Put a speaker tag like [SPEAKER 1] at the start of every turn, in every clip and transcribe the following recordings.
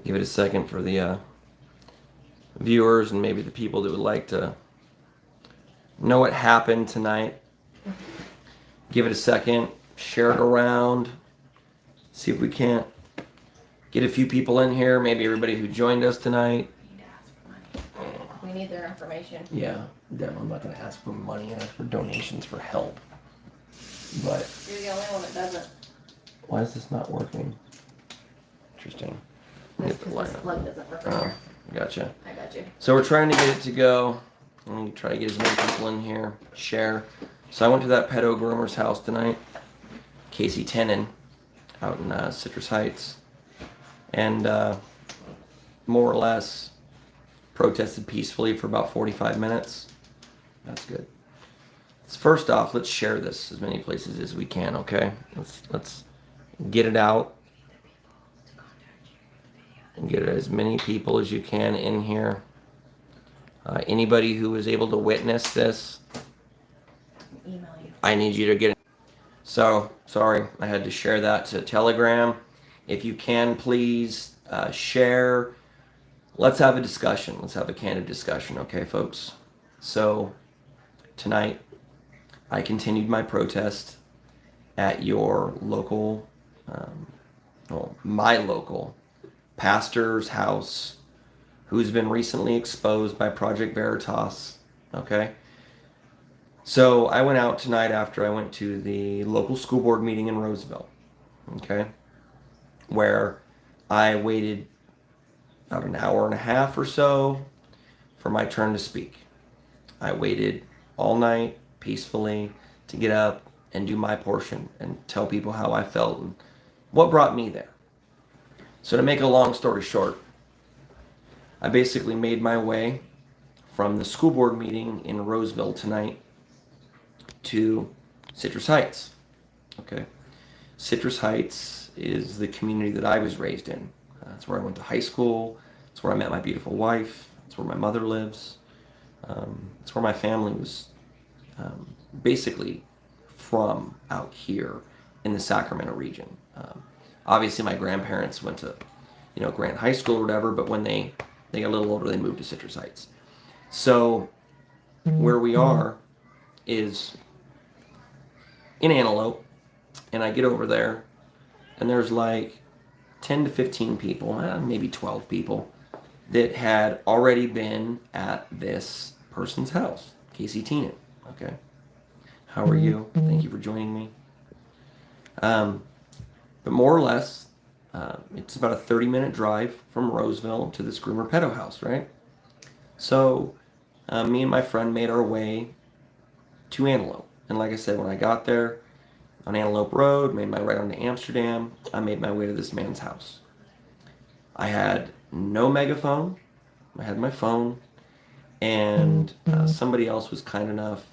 [SPEAKER 1] Give it a second for the viewers and maybe the people that would like to know what happened tonight. Give it a second, share it around, see if we can't get a few people in here, maybe everybody who joined us tonight.
[SPEAKER 2] We need to ask for money. We need their information.
[SPEAKER 1] Yeah, definitely. I'm not going to ask for money, ask for donations for help. But
[SPEAKER 2] you're the only one that doesn't.
[SPEAKER 1] Why is this not working? Interesting.
[SPEAKER 2] This plug doesn't work right here.
[SPEAKER 1] Gotcha.
[SPEAKER 2] I got you.
[SPEAKER 1] So we're trying to get it to go. I'm going to try to get as many people in here. Share. So I went to that pedo groomer's house tonight. Casey Tenen out in Citrus Heights. And more or less protested peacefully for about 45 minutes. That's good. So first off, let's share this as many places as we can, okay? Let's get it out. And get as many people as you can in here. Anybody who was able to witness this,
[SPEAKER 2] Email you.
[SPEAKER 1] I need you to get it. So, sorry, I had to share that to Telegram. If you can, please share. Let's have a discussion. Let's have a candid discussion, okay, folks? So, tonight, I continued my protest at your local, my local pastor's house, who's been recently exposed by Project Veritas, okay? So I went out tonight after I went to the local school board meeting in Roseville, okay? Where I waited about an hour and a half or so for my turn to speak. I waited all night peacefully to get up and do my portion and tell people how I felt and what brought me there. So to make a long story short, I basically made my way from the school board meeting in Roseville tonight to Citrus Heights. Okay. Citrus Heights is the community that I was raised in. That's where I went to high school. It's where I met my beautiful wife. It's where my mother lives. It's where my family was basically from out here in the Sacramento region. Obviously, my grandparents went to, Grant High School or whatever, but when they got a little older, they moved to Citrus Heights. So where we are is in Antelope, and I get over there, and there's like 10 to 15 people, maybe 12 people, that had already been at this person's house, Casey Tenen. Okay. How are you? Thank you for joining me. But more or less, it's about a 30-minute drive from Roseville to this groomer pedo house, right? So me and my friend made our way to Antelope. And like I said, when I got there on Antelope Road, made my way onto Amsterdam, I made my way to this man's house. I had no megaphone. I had my phone. And somebody else was kind enough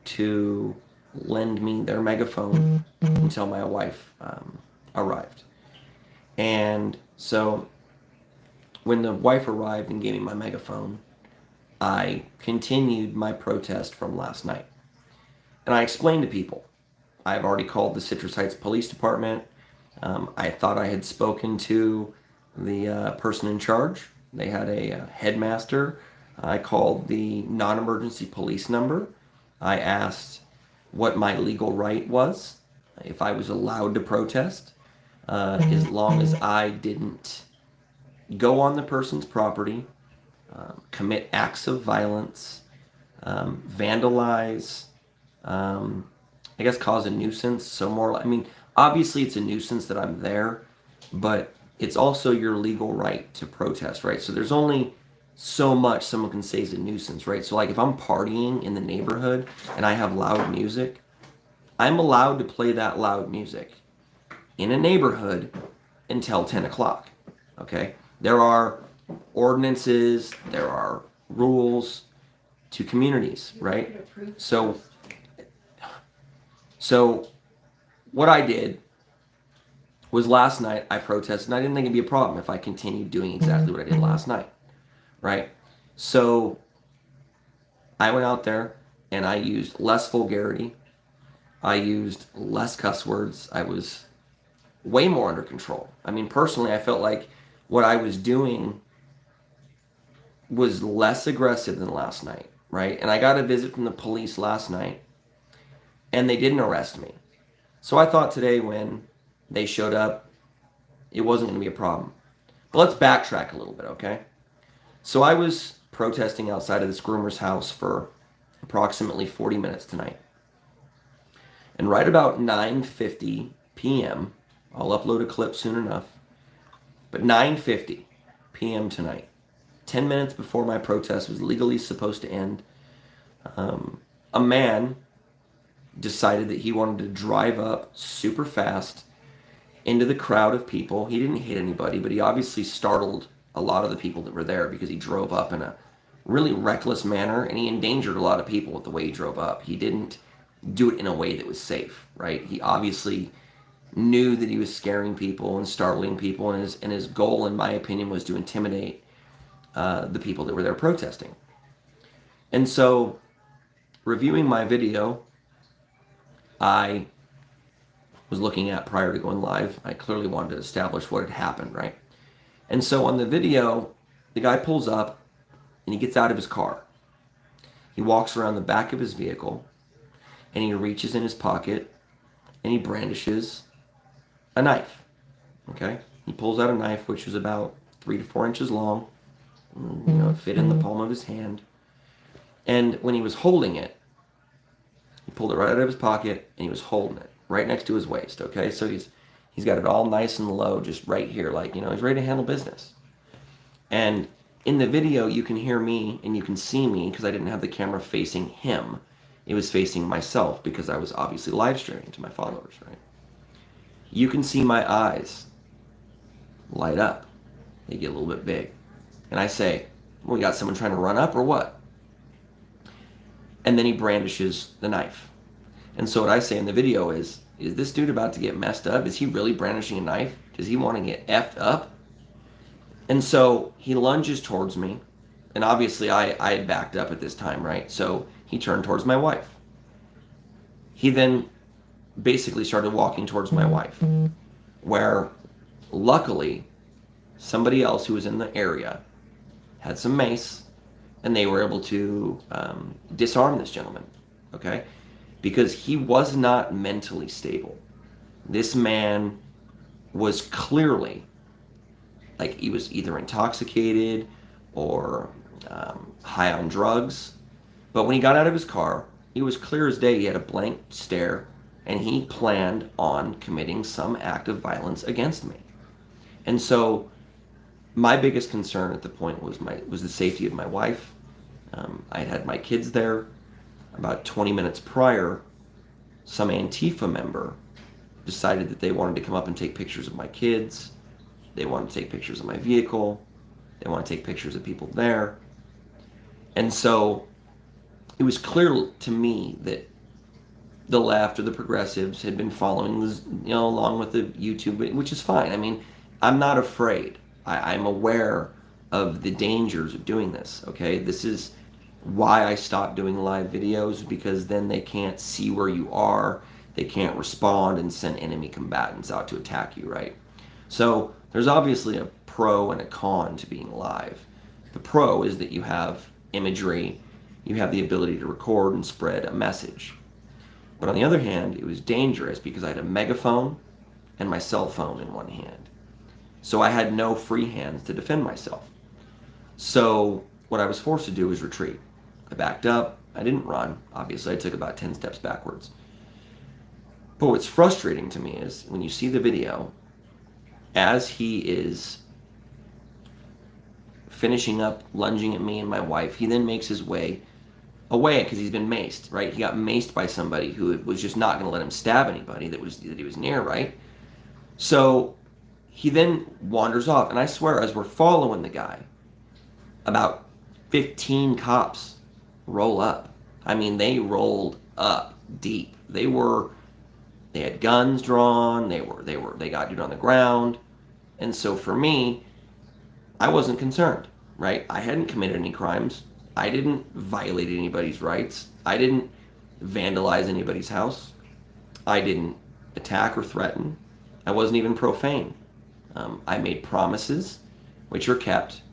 [SPEAKER 1] to lend me their megaphone until my wife arrived. And so when the wife arrived and gave me my megaphone, I continued my protest from last night. And I explained to people, I've already called the Citrus Heights Police Department. I thought I had spoken to the person in charge. They had a headmaster. I called the non-emergency police number. I asked what my legal right was, if I was allowed to protest, as long as I didn't go on the person's property, commit acts of violence, vandalize, I guess cause a nuisance. So more, obviously it's a nuisance that I'm there, but it's also your legal right to protest, right? So there's only so much someone can say is a nuisance, right? So like if I'm partying in the neighborhood and I have loud music, I'm allowed to play that loud music in a neighborhood until 10 o'clock, okay? There are ordinances, there are rules to communities, right? So what I did was last night I protested, and I didn't think it'd be a problem if I continued doing exactly what I did last night, right? So I went out there and I used less vulgarity. I used less cuss words. I was way more under control. Personally, I felt like what I was doing was less aggressive than last night, right? And I got a visit from the police last night, and they didn't arrest me. So I thought today when they showed up, it wasn't going to be a problem. But let's backtrack a little bit, okay? So I was protesting outside of this groomer's house for approximately 40 minutes tonight. And right about 9:50 p.m., I'll upload a clip soon enough, but 9:50 p.m. tonight, 10 minutes before my protest was legally supposed to end, a man decided that he wanted to drive up super fast into the crowd of people. He didn't hit anybody, but he obviously startled a lot of the people that were there because he drove up in a really reckless manner, and he endangered a lot of people with the way he drove up. He didn't do it in a way that was safe, right? He obviously knew that he was scaring people and startling people, and his goal, in my opinion, was to intimidate the people that were there protesting. And so, reviewing my video, I was looking at prior to going live, I clearly wanted to establish what had happened, right? And so on the video, the guy pulls up and he gets out of his car. He walks around the back of his vehicle and he reaches in his pocket and he brandishes a knife, okay? He pulls out a knife which was about 3 to 4 inches long, it fit in the palm of his hand. And when he was holding it, he pulled it right out of his pocket and he was holding it right next to his waist, okay? So he's got it all nice and low, just right here, like, he's ready to handle business. And in the video, you can hear me and you can see me because I didn't have the camera facing him. It was facing myself because I was obviously live streaming to my followers, right? You can see my eyes light up. They get a little bit big. And I say, well, we got someone trying to run up or what? And then he brandishes the knife. And so what I say in the video is this dude about to get messed up? Is he really brandishing a knife? Does he want to get effed up? And so he lunges towards me. And obviously I had backed up at this time, right? So he turned towards my wife. He then basically started walking towards my wife, where luckily somebody else who was in the area had some mace, and they were able to disarm this gentleman, okay? Because he was not mentally stable. This man was clearly, like, he was either intoxicated or high on drugs. But when he got out of his car, it was clear as day he had a blank stare, and he planned on committing some act of violence against me. And so my biggest concern at the point was the safety of my wife. I had my kids there. About 20 minutes prior, some Antifa member decided that they wanted to come up and take pictures of my kids. They wanted to take pictures of my vehicle. They wanted to take pictures of people there. And so it was clear to me that the left or the progressives had been following this, along with the YouTube, which is fine. I mean, I'm not afraid. I'm aware of the dangers of doing this, okay? This is why I stopped doing live videos, because then they can't see where you are. They can't respond and send enemy combatants out to attack you, right? So there's obviously a pro and a con to being live. The pro is that you have imagery, you have the ability to record and spread a message. But on the other hand, it was dangerous because I had a megaphone and my cell phone in one hand. So I had no free hands to defend myself. So what I was forced to do was retreat. I backed up. I didn't run. Obviously, I took about 10 steps backwards. But what's frustrating to me is when you see the video, as he is finishing up lunging at me and my wife, he then makes his way away because he's been maced, right? He got maced by somebody who was just not going to let him stab anybody that he was near, right? So he then wanders off, and I swear, as we're following the guy, about 15 cops roll up. I mean, they rolled up deep. They had guns drawn. They got dude on the ground. And so for me, I wasn't concerned, right? I hadn't committed any crimes. I didn't violate anybody's rights. I didn't vandalize anybody's house. I didn't attack or threaten. I wasn't even profane. I made promises which are kept,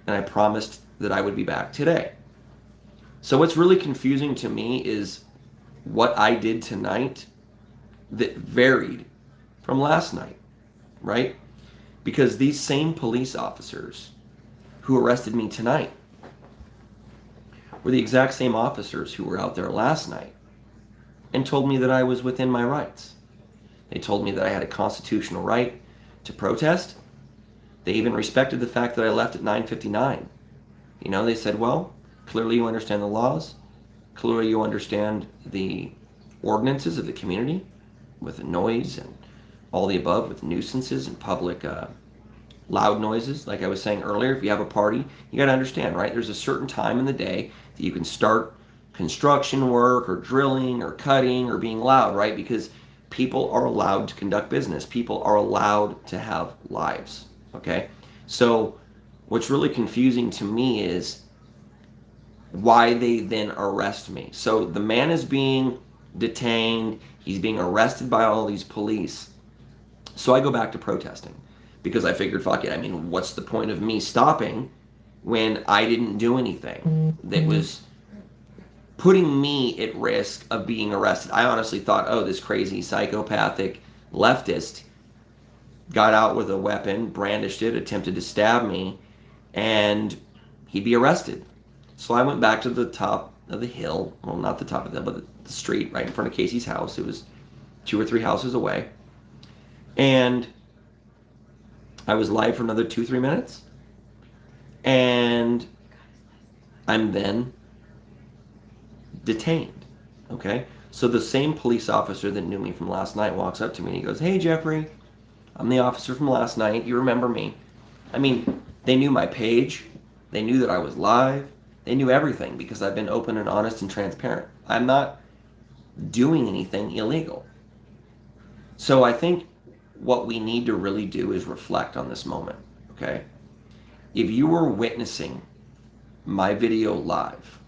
[SPEAKER 1] and I promised that I would be back today. So what's really confusing to me is what I did tonight that varied from last night, right? Because these same police officers who arrested me tonight were the exact same officers who were out there last night and told me that I was within my rights. They told me that I had a constitutional right to protest. They even respected the fact that I left at 9:59. You know, they said, well, clearly you understand the laws. Clearly you understand the ordinances of the community with the noise and all the above, with nuisances and public loud noises. Like I was saying earlier, if you have a party, you got to understand, right? There's a certain time in the day that you can start construction work or drilling or cutting or being loud, right? Because people are allowed to conduct business. People are allowed to have lives, okay? So what's really confusing to me is why they then arrest me. So the man is being detained. He's being arrested by all these police. So I go back to protesting because I figured, fuck it. I mean, what's the point of me stopping when I didn't do anything that was putting me at risk of being arrested? I honestly thought, oh, this crazy psychopathic leftist got out with a weapon, brandished it, attempted to stab me, and he'd be arrested. So I went back to the top of the hill. Well, not the top of the hill, but the street right in front of Casey's house. It was 2 or 3 houses away. And I was live for another 2-3 minutes. And I'm then detained. Okay? So the same police officer that knew me from last night walks up to me and he goes, hey, Jeffrey, I'm the officer from last night. You remember me? I mean, they knew my page. They knew that I was live. They knew everything because I've been open and honest and transparent. I'm not doing anything illegal. So I think what we need to really do is reflect on this moment, okay? If you were witnessing my video live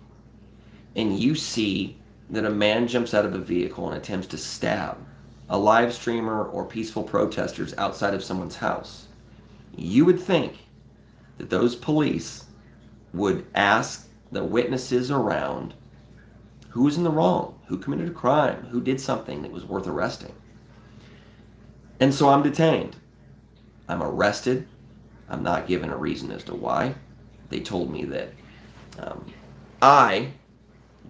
[SPEAKER 1] and you see that a man jumps out of a vehicle and attempts to stab a live streamer or peaceful protesters outside of someone's house, you would think that those police would ask the witnesses around who was in the wrong, who committed a crime, who did something that was worth arresting. And so I'm detained. I'm arrested. I'm not given a reason as to why. They told me that I,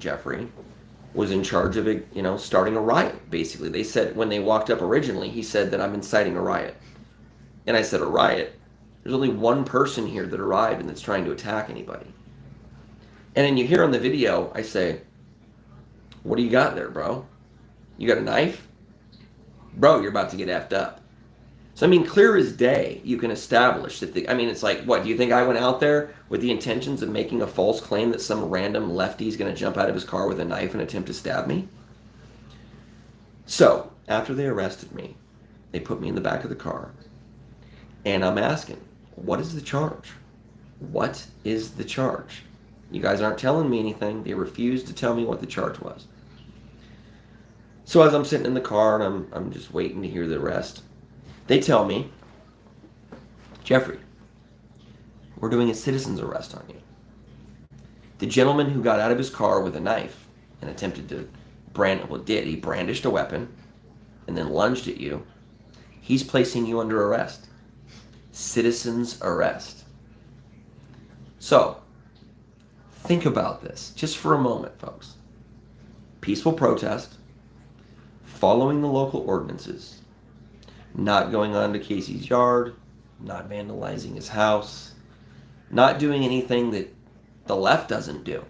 [SPEAKER 1] Jeffrey, was in charge of starting a riot, basically. They said, when they walked up originally, he said that I'm inciting a riot. And I said, a riot? There's only one person here that arrived and that's trying to attack anybody. And then you hear on the video, I say, what do you got there, bro? You got a knife? Bro, you're about to get effed up. So, I mean, clear as day, you can establish that it's like, what, do you think I went out there with the intentions of making a false claim that some random lefty is going to jump out of his car with a knife and attempt to stab me? So, after they arrested me, they put me in the back of the car, and I'm asking, what is the charge? What is the charge? You guys aren't telling me anything. They refused to tell me what the charge was. So as I'm sitting in the car and I'm just waiting to hear the rest, they tell me, Jeffrey, we're doing a citizen's arrest on you. The gentleman who got out of his car with a knife and attempted to he brandished a weapon and then lunged at you. He's placing you under arrest. Citizen's arrest. So, think about this just for a moment, folks. Peaceful protest, following the local ordinances, not going onto Casey's yard, not vandalizing his house, not doing anything that the left doesn't do.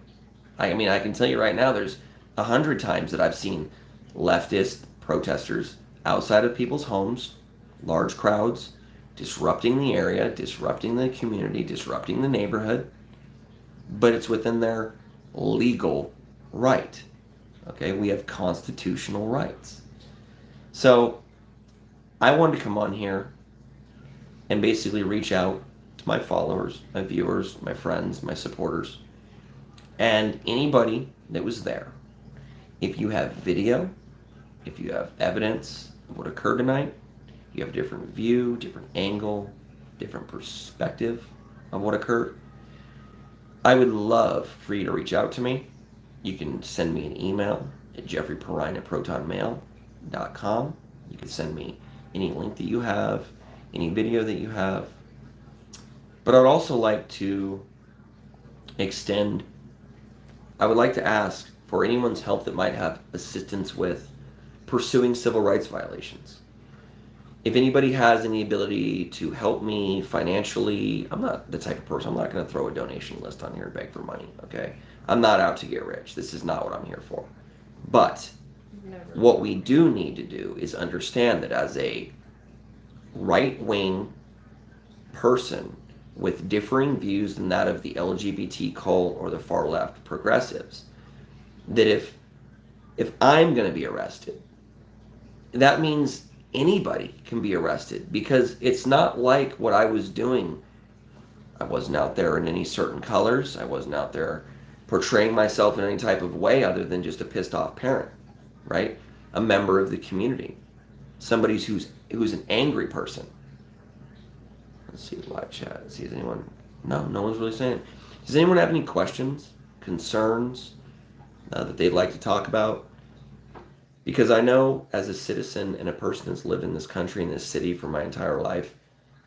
[SPEAKER 1] I mean, I can tell you right now, there's 100 times that I've seen leftist protesters outside of people's homes, large crowds, disrupting the area, disrupting the community, disrupting the neighborhood, but it's within their legal right. Okay, we have constitutional rights. So I wanted to come on here and basically reach out to my followers, my viewers, my friends, my supporters, and anybody that was there. If you have video, if you have evidence of what occurred tonight, you have a different view, different angle, different perspective of what occurred. I would love for you to reach out to me. You can send me an email at jeffreyperrine@protonmail.com. You can send me any link that you have, any video that you have. But I'd also like to I would like to ask for anyone's help that might have assistance with pursuing civil rights violations. If anybody has any ability to help me financially, I'm not the type of person, I'm not going to throw a donation list on here and beg for money, okay? I'm not out to get rich. This is not what I'm here for. But what we do need to do is understand that as a right-wing person with differing views than that of the LGBT cult or the far left progressives, that if I'm going to be arrested, that means anybody can be arrested, because it's not like what I was doing. I wasn't out there in any certain colors. I wasn't out there portraying myself in any type of way other than just a pissed off parent, right? A member of the community. Somebody who's an angry person. Let's see the live chat. See, is anyone? No one's really saying it. Does anyone have any questions, concerns that they'd like to talk about? Because I know as a citizen and a person that's lived in this country, in this city for my entire life,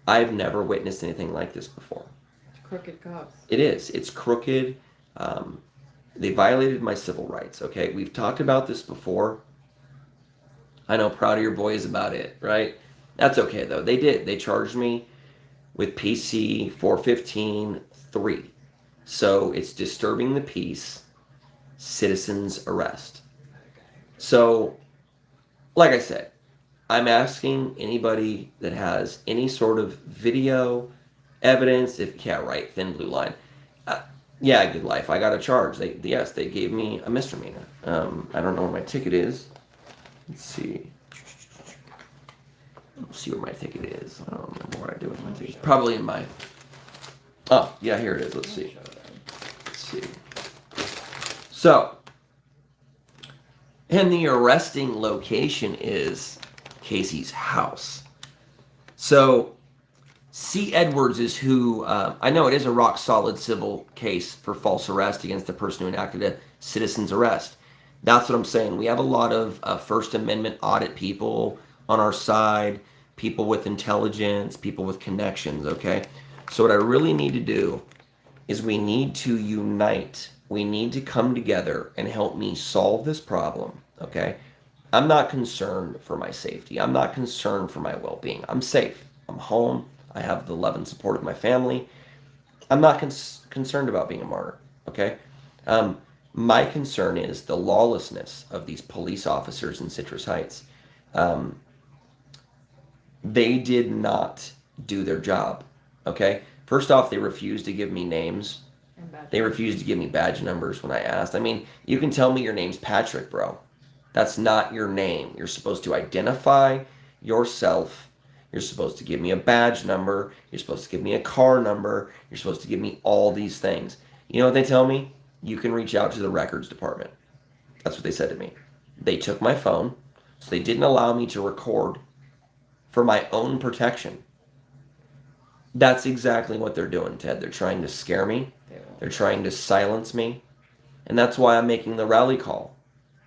[SPEAKER 1] I've never witnessed anything like this before.
[SPEAKER 3] It's crooked cops.
[SPEAKER 1] It is. It's crooked. They violated my civil rights, okay? We've talked about this before. I know Proud of Your Boys about it, right? That's okay, though. They did. They charged me with PC 415-3. So it's disturbing the peace, citizens arrest. So, like I said, I'm asking anybody that has any sort of video evidence, thin blue line. Yeah, good life. I got a charge. They gave me a misdemeanor. I don't know where my ticket is. Let's see. Let's see where my ticket is. I don't remember what I do with my ticket. Probably in my... Oh, yeah, here it is. Let's see. So, and the arresting location is Casey's house. So, C. Edwards is who, I know it is a rock-solid civil case for false arrest against the person who enacted a citizen's arrest. That's what I'm saying. We have a lot of First Amendment audit people on our side, people with intelligence, people with connections, okay? So what I really need to do is we need to unite. We need to come together and help me solve this problem, okay? I'm not concerned for my safety. I'm not concerned for my well-being. I'm safe. I'm home. I have the love and support of my family. I'm not concerned about being a martyr, okay? My concern is the lawlessness of these police officers in Citrus Heights. They did not do their job, okay? First off, they refused to give me names. They refused to give me badge numbers when I asked. I mean, you can tell me your name's Patrick, bro. That's not your name. You're supposed to identify yourself. You're supposed to give me a badge number. You're supposed to give me a car number. You're supposed to give me all these things. You know what they tell me? You can reach out to the records department. That's what they said to me. They took my phone, so they didn't allow me to record for my own protection. That's exactly what they're doing, Ted. They're trying to scare me. They're trying to silence me. And that's why I'm making the rally call.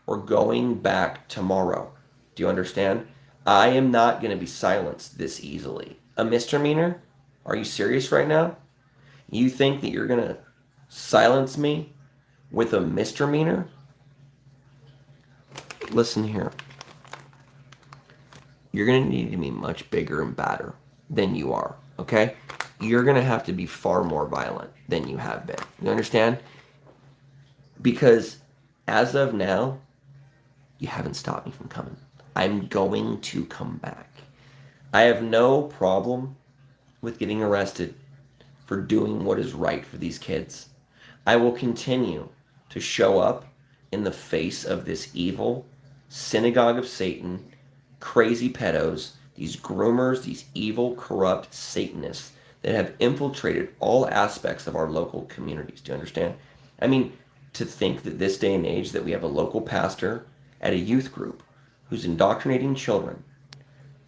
[SPEAKER 1] We're going back tomorrow. Do you understand? I am not going to be silenced this easily. A misdemeanor? Are you serious right now? You think that you're going to silence me with a misdemeanor? Listen here. You're going to need to be much bigger and badder than you are, okay? You're going to have to be far more violent than you have been. You understand? Because as of now, you haven't stopped me from coming. I'm going to come back. I have no problem with getting arrested for doing what is right for these kids. I will continue to show up in the face of this evil synagogue of Satan, crazy pedos, these groomers, these evil, corrupt Satanists that have infiltrated all aspects of our local communities. Do you understand? I mean, to think that this day and age that we have a local pastor at a youth group who's indoctrinating children.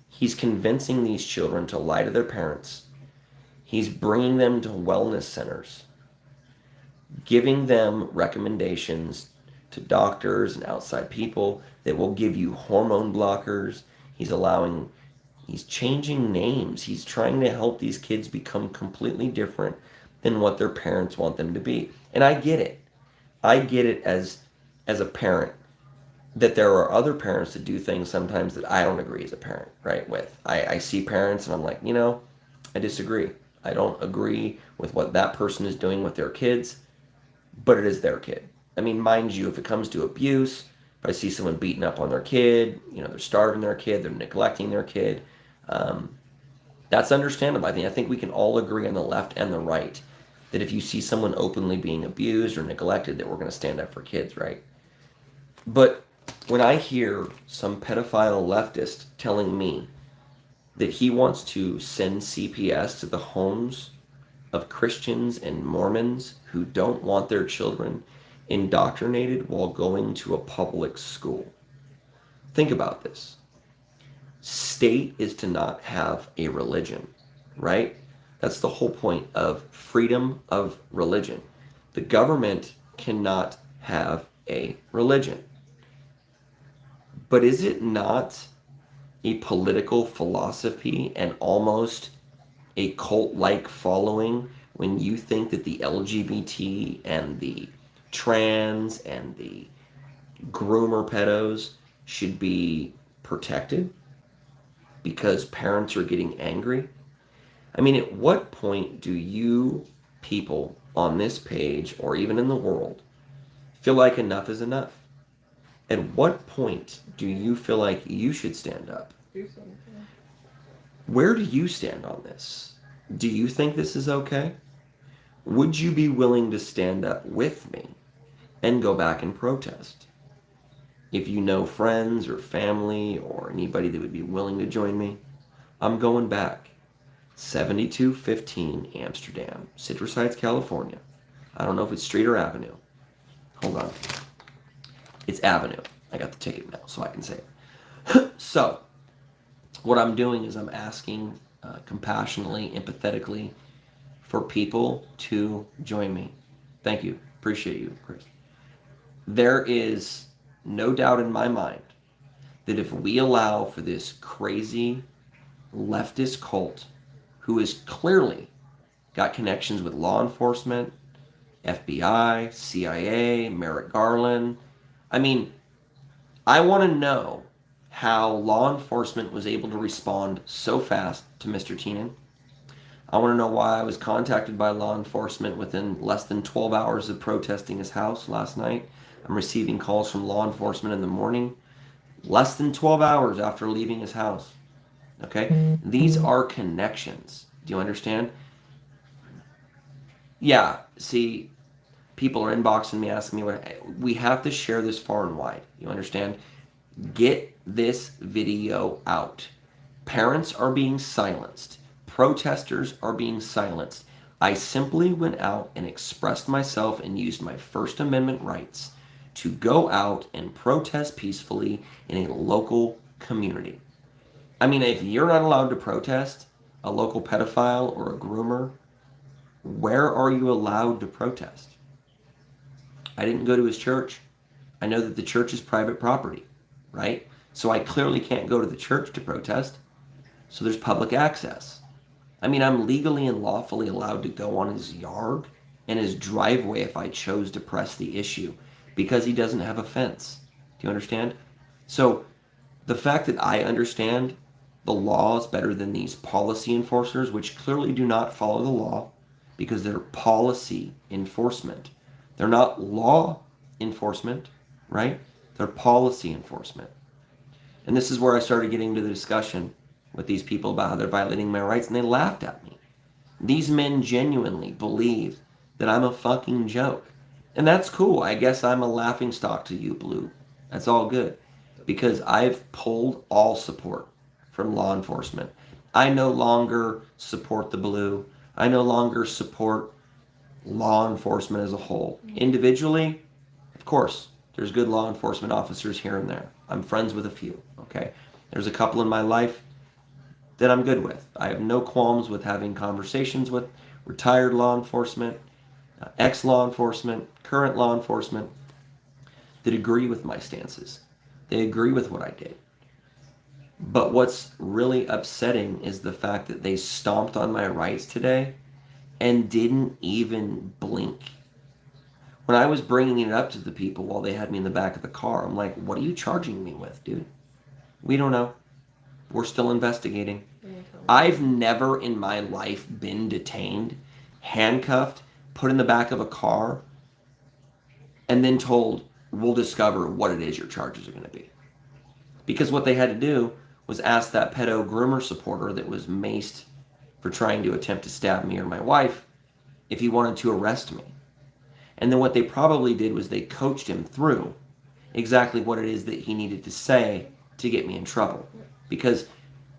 [SPEAKER 1] He's convincing these children to lie to their parents. He's bringing them to wellness centers, giving them recommendations to doctors and outside people that will give you hormone blockers. He's changing names. He's trying to help these kids become completely different than what their parents want them to be. And I get it. I get it as a parent that there are other parents that do things sometimes that I don't agree as a parent, right, with. I see parents and I'm like, I disagree. I don't agree with what that person is doing with their kids, but it is their kid. I mean, mind you, if it comes to abuse, if I see someone beating up on their kid, they're starving their kid, they're neglecting their kid, that's understandable. I think we can all agree on the left and the right that if you see someone openly being abused or neglected, that we're going to stand up for kids, right? But when I hear some pedophile leftist telling me that he wants to send CPS to the homes of Christians and Mormons who don't want their children indoctrinated while going to a public school. Think about this. State is to not have a religion, right? That's the whole point of freedom of religion. The government cannot have a religion. But is it not a political philosophy and almost a cult-like following when you think that the LGBT and the trans and the groomer pedos should be protected because parents are getting angry? I mean, at what point do you people on this page or even in the world feel like enough is enough? At what point do you feel like you should stand up? Where do you stand on this? Do you think this is okay? Would you be willing to stand up with me and go back and protest? If you know friends or family or anybody that would be willing to join me, I'm going back. 7215 Amsterdam, Citrus Heights, California. I don't know if it's street or avenue. Hold on. It's avenue. I got the ticket now, so I can say it. So, what I'm doing is I'm asking compassionately, empathetically, for people to join me. Thank you. Appreciate you, Chris. There is no doubt in my mind that if we allow for this crazy leftist cult who has clearly got connections with law enforcement, FBI, CIA, Merrick Garland. I mean, I want to know how law enforcement was able to respond so fast to Mr. Teenan. I want to know why I was contacted by law enforcement within less than 12 hours of protesting his house last night. I'm receiving calls from law enforcement in the morning, less than 12 hours after leaving his house. Okay? These are connections. Do you understand? Yeah, see, people are inboxing me asking me what we have to share this far and wide. You understand? Get this video out. Parents are being silenced. Protesters are being silenced. I simply went out and expressed myself and used my First Amendment rights to go out and protest peacefully in a local community. I mean, if you're not allowed to protest a local pedophile or a groomer, where are you allowed to protest? I didn't go to his church. I know that the church is private property, right? So I clearly can't go to the church to protest. So there's public access. I mean, I'm legally and lawfully allowed to go on his yard and his driveway if I chose to press the issue because he doesn't have a fence. Do you understand? So the fact that I understand the law is better than these policy enforcers, which clearly do not follow the law because they're policy enforcement. They're not law enforcement, right? They're policy enforcement. And this is where I started getting into the discussion with these people about how they're violating my rights, and they laughed at me. These men genuinely believe that I'm a fucking joke. And that's cool. I guess I'm a laughingstock to you, Blue. That's all good. Because I've pulled all support from law enforcement. I no longer support the Blue. I no longer support law enforcement as a whole. Individually, of course, there's good law enforcement officers here and there. I'm friends with a few, okay? There's a couple in my life that I'm good with. I have no qualms with having conversations with retired law enforcement, ex-law enforcement, current law enforcement that agree with my stances. They agree with what I did. But what's really upsetting is the fact that they stomped on my rights today and didn't even blink. When I was bringing it up to the people while they had me in the back of the car, I'm like, what are you charging me with, dude? We don't know. We're still investigating. I've never in my life been detained, handcuffed, put in the back of a car, and then told, we'll discover what it is your charges are going to be. Because what they had to do was ask that pedo groomer supporter that was maced for trying to attempt to stab me or my wife if he wanted to arrest me. And then what they probably did was they coached him through exactly what it is that he needed to say to get me in trouble. Because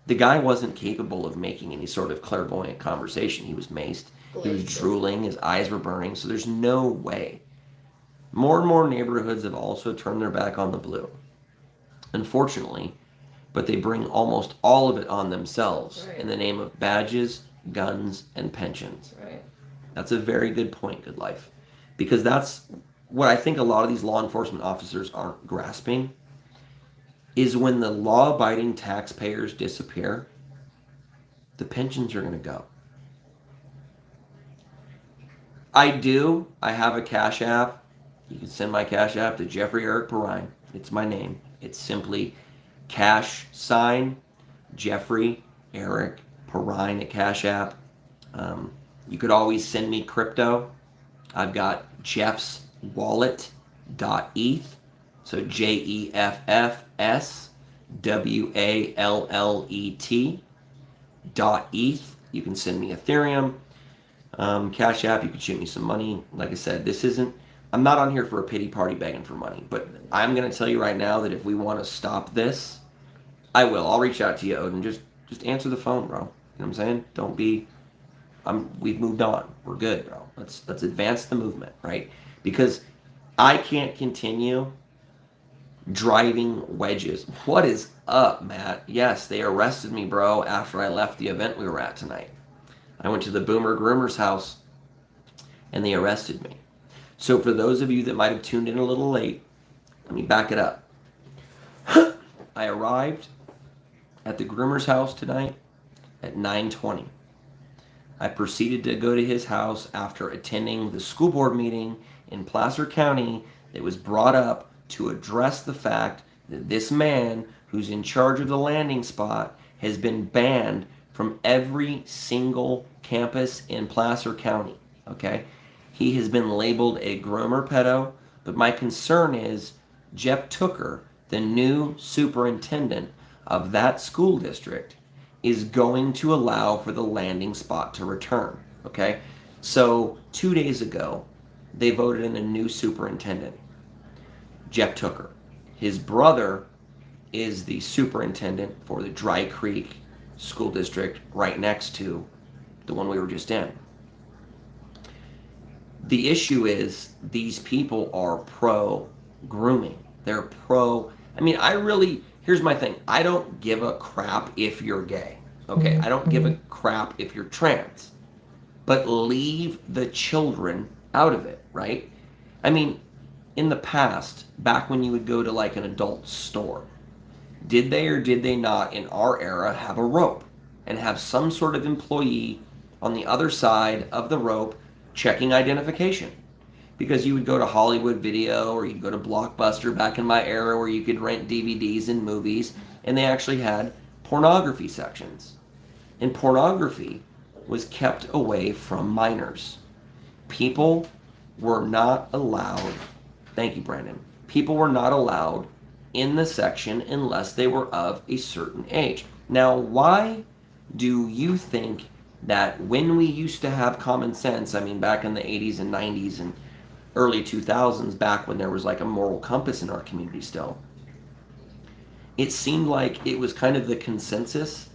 [SPEAKER 1] the guy wasn't capable of making any sort of clairvoyant conversation. He was maced. He was drooling. His eyes were burning. So there's no way. More and more neighborhoods have also turned their back on the blue. Unfortunately, but they bring almost all of it on themselves in the name of badges, guns, and pensions.
[SPEAKER 2] Right.
[SPEAKER 1] That's a very good point, Good Life. Because that's what I think a lot of these law enforcement officers aren't grasping, is when the law-abiding taxpayers disappear, the pensions are going to go. I have a Cash App. You can send my Cash App to Jeffrey Eric Perrine. It's my name. It's simply Jeffrey Eric Perrine at Cash App. You could always send me crypto. I've got jeffswallet.eth. So JEFFSWALLET.eth. You can send me Ethereum. Cash App, you can shoot me some money. Like I said, I'm not on here for a pity party begging for money, but I'm going to tell you right now that if we want to stop this, I will. I'll reach out to you, Odin. Just answer the phone, bro. You know what I'm saying? Don't be... we've moved on. We're good, bro. Let's advance the movement, right? Because I can't continue driving wedges. What is up, Matt? Yes, they arrested me, bro, after I left the event we were at tonight. I went to the Boomer Groomer's house, and they arrested me. So for those of you that might have tuned in a little late, let me back it up. I arrived at the groomer's house tonight at 9:20. I proceeded to go to his house after attending the school board meeting in Placer County that was brought up to address the fact that this man who's in charge of the landing spot has been banned from every single campus in Placer County, okay? He has been labeled a groomer pedo, but my concern is Jeff Tooker, the new superintendent of that school district, is going to allow for the landing spot to return, okay? So 2 days ago, they voted in a new superintendent, Jeff Tooker. His brother is the superintendent for the Dry Creek School District right next to the one we were just in. The issue is these people are pro-grooming. They're here's my thing. I don't give a crap if you're gay, okay? I don't give a crap if you're trans. But leave the children out of it, right? I mean, in the past, back when you would go to like an adult store, did they or did they not in our era have a rope and have some sort of employee on the other side of the rope checking identification? Because you would go to Hollywood Video or you'd go to Blockbuster back in my era where you could rent DVDs and movies, and they actually had pornography sections. And pornography was kept away from minors. People were not allowed, thank you, Brandon, people were not allowed in the section unless they were of a certain age. Now, why do you think that when we used to have common sense, I mean, back in the 80s and 90s and early 2000s, back when there was like a moral compass in our community still, it seemed like it was kind of the consensus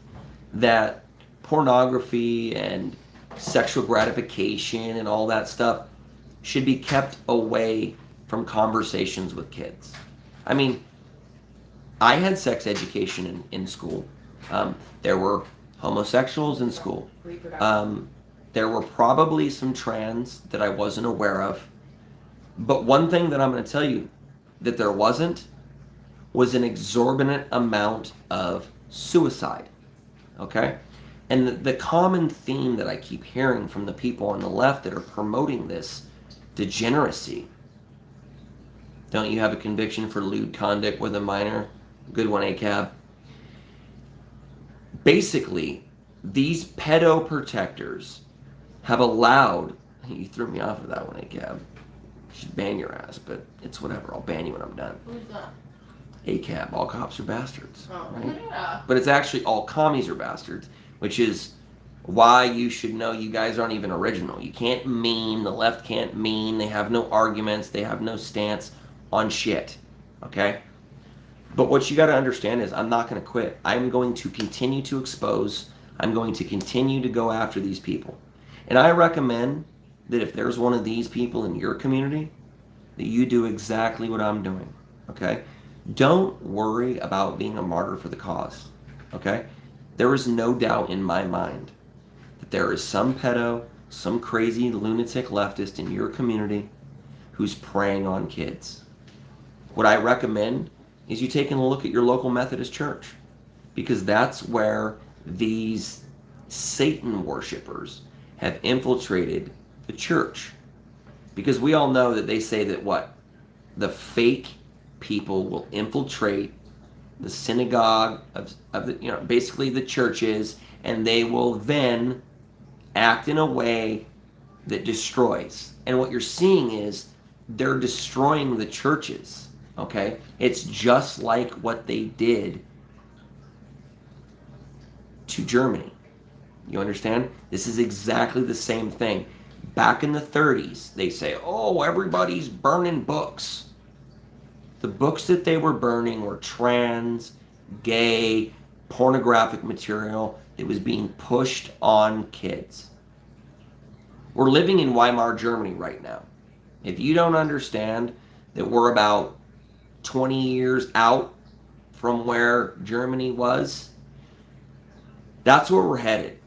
[SPEAKER 1] that pornography and sexual gratification and all that stuff should be kept away from conversations with kids. I mean, I had sex education in school. There were homosexuals in school.
[SPEAKER 2] Reproduction.
[SPEAKER 1] There were probably some trans that I wasn't aware of. But one thing that I'm going to tell you that there wasn't was an exorbitant amount of suicide. Okay? And the common theme that I keep hearing from the people on the left that are promoting this degeneracy. Don't you have a conviction for lewd conduct with a minor? Good one, ACAB. Basically, these pedo protectors have allowed, you threw me off of that one, ACAB. Should ban your ass, but it's whatever. I'll ban you when I'm done.
[SPEAKER 2] Who's that?
[SPEAKER 1] ACAB, all cops are bastards.
[SPEAKER 2] Oh,
[SPEAKER 1] right?
[SPEAKER 2] yeah.
[SPEAKER 1] But it's actually all commies are bastards, which is why you should know you guys aren't even original. You can't meme, the left can't meme, they have no arguments, they have no stance on shit, okay? But what you got to understand is I'm not going to quit. I'm going to continue to expose, I'm going to continue to go after these people. And I recommend that if there's one of these people in your community, that you do exactly what I'm doing, okay? Don't worry about being a martyr for the cause, okay? There is no doubt in my mind that there is some pedo, some crazy lunatic leftist in your community who's preying on kids. What I recommend is you taking a look at your local Methodist church, because that's where these Satan worshipers have infiltrated the church. Because we all know that they say that what? The fake people will infiltrate the synagogue of the, basically the churches, and they will then act in a way that destroys. And what you're seeing is they're destroying the churches, okay? It's just like what they did to Germany. You understand? This is exactly the same thing. Back in the 30s, they say, oh, everybody's burning books. The books that they were burning were trans, gay, pornographic material that was being pushed on kids. We're living in Weimar Germany right now. If you don't understand that we're about 20 years out from where Germany was, that's where we're headed.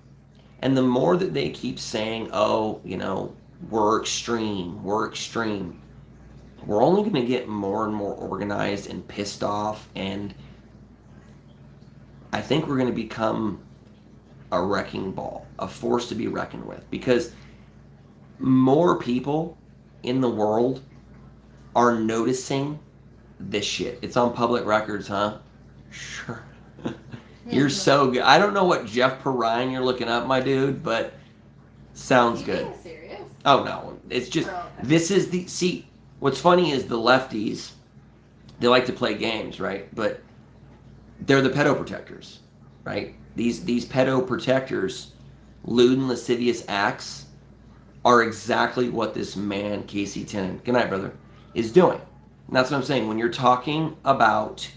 [SPEAKER 1] And the more that they keep saying, oh, we're extreme, we're only going to get more and more organized and pissed off, and I think we're going to become a wrecking ball, a force to be reckoned with, because more people in the world are noticing this shit. It's on public records, huh? Sure. You're so good. I don't know what Jeff Perrine you're looking up, my dude, but sounds good.
[SPEAKER 2] Being serious?
[SPEAKER 1] Oh, no. It's just, this is the, see, what's funny is the lefties, they like to play games, right? But they're the pedo protectors, right? These pedo protectors, lewd and lascivious acts, are exactly what this man, Casey Tennant, good night, brother, is doing. And that's what I'm saying. When you're talking about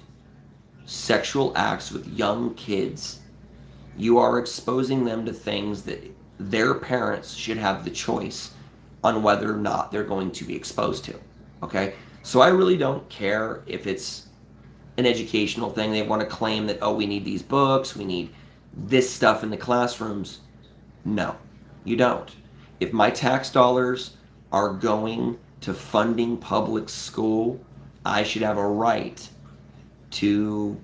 [SPEAKER 1] sexual acts with young kids, you are exposing them to things that their parents should have the choice on whether or not they're going to be exposed to. Okay? So I really don't care if it's an educational thing. They want to claim that, oh, we need these books, we need this stuff in the classrooms. No, you don't. If my tax dollars are going to funding public school, I should have a right to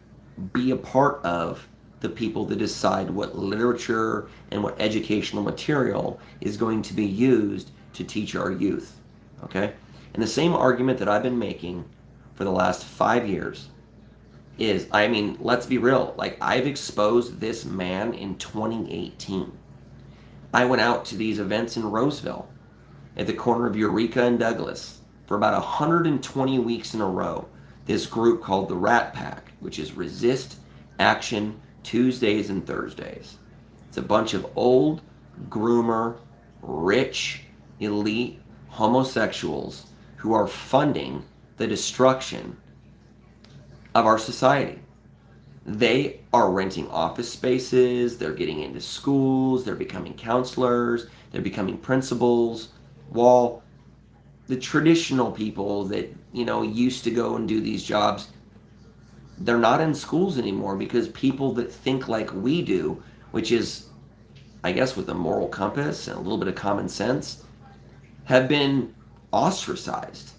[SPEAKER 1] be a part of the people that decide what literature and what educational material is going to be used to teach our youth. Okay? And the same argument that I've been making for the last 5 years is, let's be real. Like, I've exposed this man in 2018. I went out to these events in Roseville at the corner of Eureka and Douglas for about 120 weeks in a row. This group called the Rat Pack, which is Resist Action Tuesdays and Thursdays. It's a bunch of old, groomer, rich, elite homosexuals who are funding the destruction of our society. They are renting office spaces, they're getting into schools, they're becoming counselors, they're becoming principals, while the traditional people that, used to go and do these jobs, they're not in schools anymore because people that think like we do which is, I guess, with a moral compass and a little bit of common sense, have been ostracized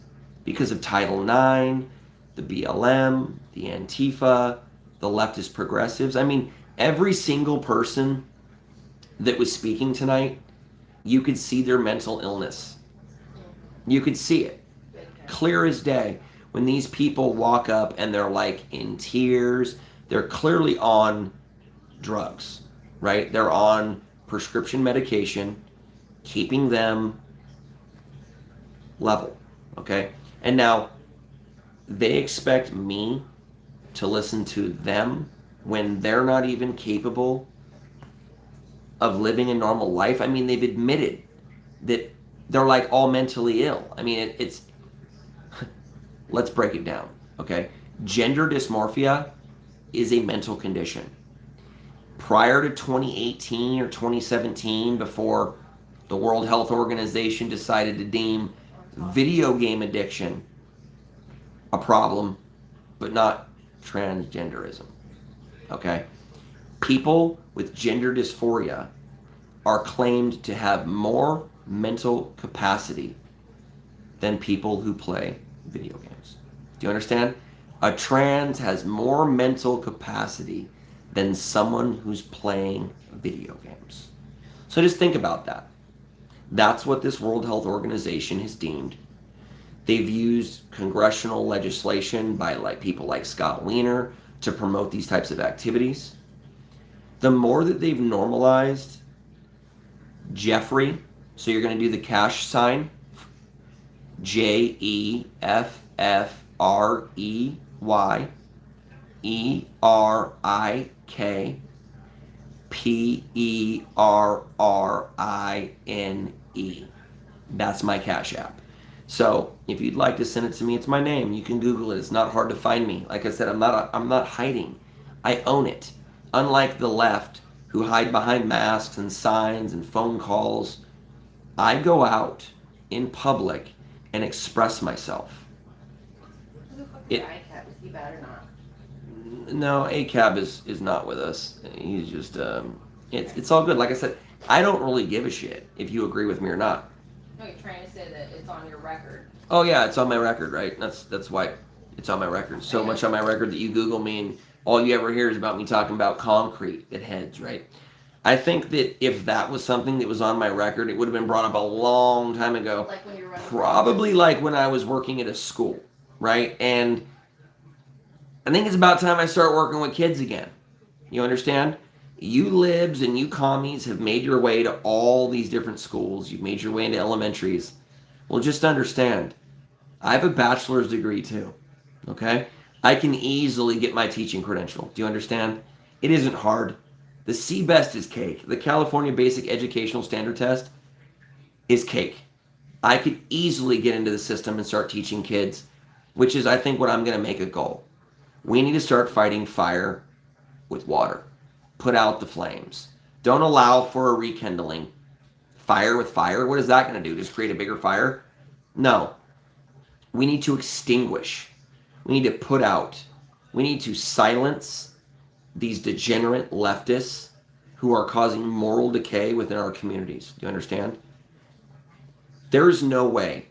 [SPEAKER 1] because of Title IX, the BLM, the Antifa, the leftist progressives. I mean, every single person that was speaking tonight, you could see their mental illness. You could see it clear as day. When these people walk up and they're like in tears, they're clearly on drugs, right? They're on prescription medication, keeping them level, okay? And now they expect me to listen to them when they're not even capable of living a normal life. I mean, they've admitted that they're like all mentally ill. I mean, it's let's break it down, okay? Gender dysmorphia is a mental condition. Prior to 2018 or 2017, before the World Health Organization decided to deem video game addiction a problem, but not transgenderism, okay? People with gender dysphoria are claimed to have more mental capacity than people who play video games. Do you understand? A trans has more mental capacity than someone who's playing video games. So just think about that. That's what this World Health Organization has deemed. They've used congressional legislation by people like Scott Wiener to promote these types of activities. The more that they've normalized Jeffrey, so you're going to do the cash sign, Jeffrey, Perrine. That's my Cash App. So if you'd like to send it to me, it's my name. You can Google it. It's not hard to find me. Like I said, I'm not hiding. I own it. Unlike the left, who hide behind masks and signs and phone calls, I go out in public and express myself.
[SPEAKER 2] Who the fuck is ICAP? Is he bad or not?
[SPEAKER 1] No, ACAB is not with us. He's just it's all good. Like I said, I don't really give a shit if you agree with me or not.
[SPEAKER 2] No, you're trying to say that it's on your record.
[SPEAKER 1] Oh yeah, it's on my record, right? That's why it's on my record. So much on my record that you Google me and all you ever hear is about me talking about concrete at heads, right? I think that if that was something that was on my record, it would have been brought up a long time ago.
[SPEAKER 2] Like when you were running.
[SPEAKER 1] Probably like when I was working at a school, right? And I think it's about time I start working with kids again. You understand? You libs and you commies have made your way to all these different schools. You've made your way into elementaries. Well, just understand, I have a bachelor's degree too, okay? I can easily get my teaching credential. Do you understand? It isn't hard. The CBEST is cake. The California Basic Educational Standard Test is cake. I could easily get into the system and start teaching kids, which is, I think, what I'm going to make a goal. We need to start fighting fire with water. Put out the flames. Don't allow for a rekindling. Fire with fire, what is that going to do? Just create a bigger fire? No. We need to extinguish. We need to put out. We need to silence these degenerate leftists who are causing moral decay within our communities. Do you understand? There is no way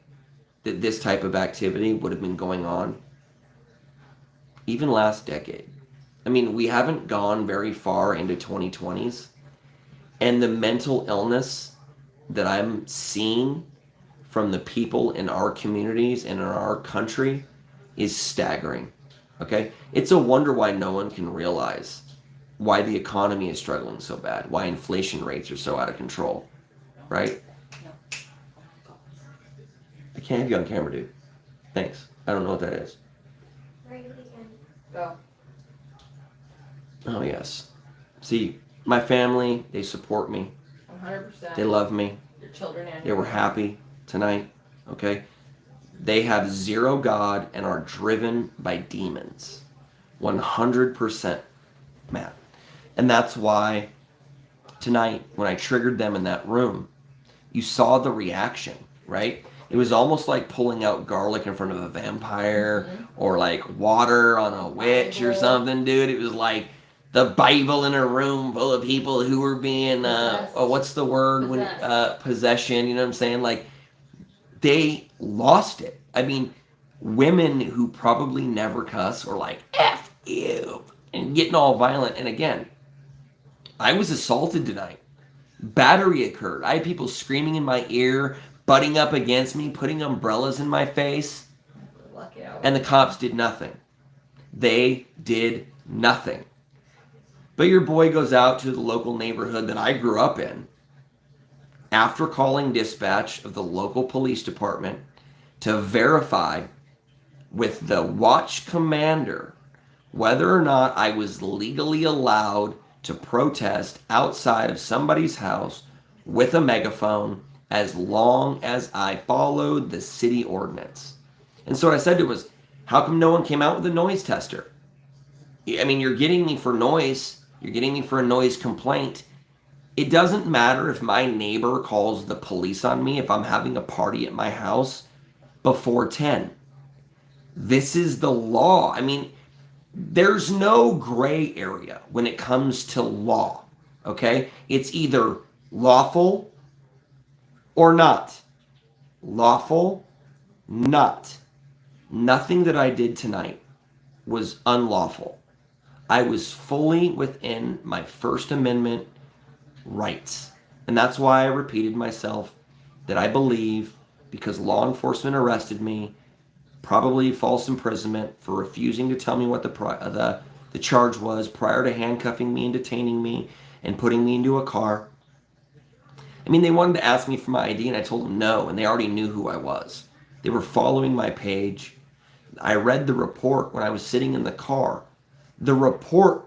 [SPEAKER 1] that this type of activity would have been going on even last decade. I mean, we haven't gone very far into 2020s, and the mental illness that I'm seeing from the people in our communities and in our country is staggering. Okay? It's a wonder why no one can realize why the economy is struggling so bad, why inflation rates are so out of control, right? I can't have you on camera, dude. Thanks. I don't know what that is.
[SPEAKER 2] Go.
[SPEAKER 1] Oh, yes. See, my family, they support me.
[SPEAKER 2] 100%.
[SPEAKER 1] They love me.
[SPEAKER 2] Your children and
[SPEAKER 1] They were happy tonight, okay? They have zero God and are driven by demons. 100%, Matt. And that's why tonight, when I triggered them in that room, you saw the reaction, right? It was almost like pulling out garlic in front of a vampire or like water on a witch or something, dude. It was like the Bible in a room full of people who were being,
[SPEAKER 2] Possessed.
[SPEAKER 1] what's the word? Possession, you know what I'm saying? Like, they lost it. I mean, women who probably never cuss or like, F you, and getting all violent. And again, I was assaulted tonight. Battery occurred. I had people screaming in my ear, butting up against me, putting umbrellas in my face,
[SPEAKER 2] Lucky I
[SPEAKER 1] and the cops did nothing. They did nothing. But your boy goes out to the local neighborhood that I grew up in after calling dispatch of the local police department to verify with the watch commander whether or not I was legally allowed to protest outside of somebody's house with a megaphone as long as I followed the city ordinance. And so what I said to him was, how come no one came out with a noise tester? I mean, you're getting me for noise. You're getting me for a noise complaint. It doesn't matter if my neighbor calls the police on me if I'm having a party at my house before 10. This is the law. I mean, there's no gray area when it comes to law, okay? It's either lawful or not. Lawful, not. Nothing that I did tonight was unlawful. I was fully within my First Amendment rights. And that's why I repeated myself that I believe, because law enforcement arrested me, probably false imprisonment for refusing to tell me what the charge was prior to handcuffing me and detaining me and putting me into a car. I mean, they wanted to ask me for my ID and I told them no, and they already knew who I was. They were following my page. I read the report when I was sitting in the car. The report,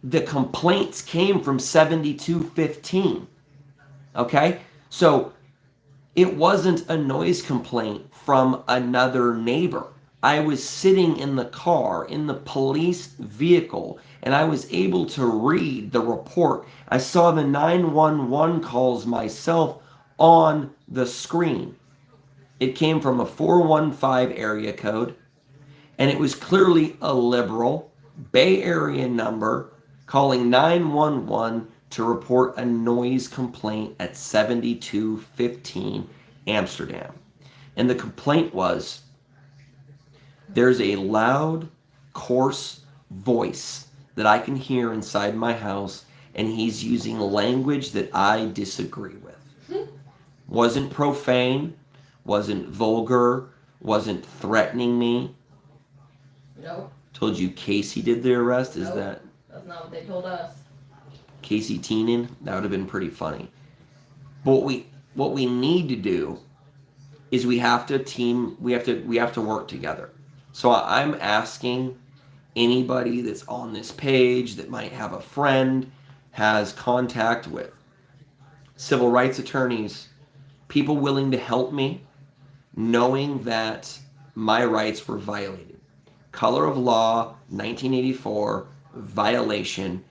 [SPEAKER 1] the complaints came from 7215. Okay? So it wasn't a noise complaint from another neighbor. I was sitting in the car, in the police vehicle, and I was able to read the report. I saw the 911 calls myself on the screen. It came from a 415 area code, and it was clearly a liberal Bay Area number calling 911 to report a noise complaint at 7215 Amsterdam. And the complaint was, there's a loud, coarse voice that I can hear inside my house, and he's using language that I disagree with. Wasn't profane, wasn't vulgar, wasn't threatening me.
[SPEAKER 2] Nope.
[SPEAKER 1] Told you Casey did the arrest? Is
[SPEAKER 2] Nope. That's not what they told us.
[SPEAKER 1] Casey Teenan? That would have been pretty funny. But what we need to do is we have to work together. So I'm asking anybody that's on this page that might have a friend, has contact with civil rights attorneys, people willing to help me, knowing that my rights were violated. Color of Law, 1984, violation,